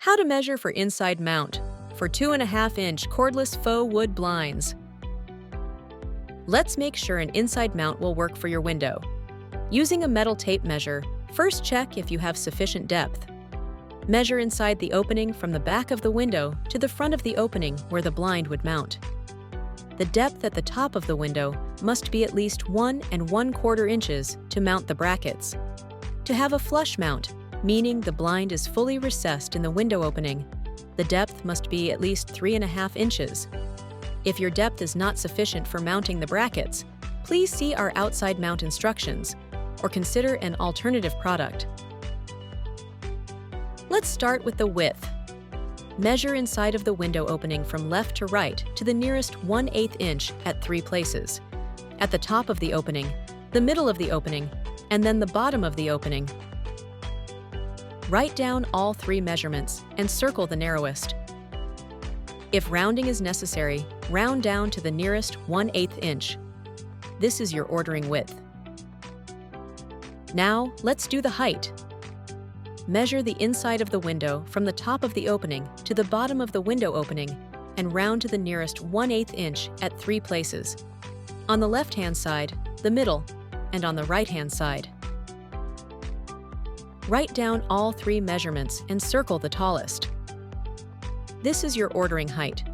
How to measure for inside mount for 2.5-inch cordless faux wood blinds. Let's make sure an inside mount will work for your window. Using a metal tape measure, first check if you have sufficient depth. Measure inside the opening from the back of the window to the front of the opening where the blind would mount. The depth at the top of the window must be at least 1 1/4 inches to mount the brackets. To have a flush mount, meaning the blind is fully recessed in the window opening, the depth must be at least 3.5 inches. If your depth is not sufficient for mounting the brackets, please see our outside mount instructions or consider an alternative product. Let's start with the width. Measure inside of the window opening from left to right to the nearest 1/8 inch at 3 places. At the top of the opening, the middle of the opening, and then the bottom of the opening. Write down all 3 measurements and circle the narrowest. If rounding is necessary, round down to the nearest 1/8 inch. This is your ordering width. Now, let's do the height. Measure the inside of the window from the top of the opening to the bottom of the window opening and round to the nearest 1/8 inch at 3 places. On the left-hand side, the middle, and on the right-hand side. Write down all 3 measurements and circle the tallest. This is your ordering height.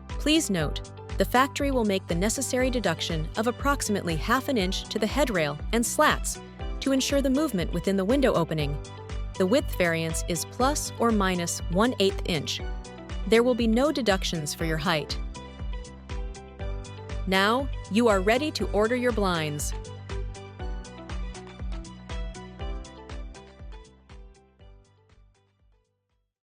Please note, the factory will make the necessary deduction of approximately 1/2 inch to the headrail and slats to ensure the movement within the window opening. The width variance is plus or minus 1/8 inch. There will be no deductions for your height. Now, you are ready to order your blinds.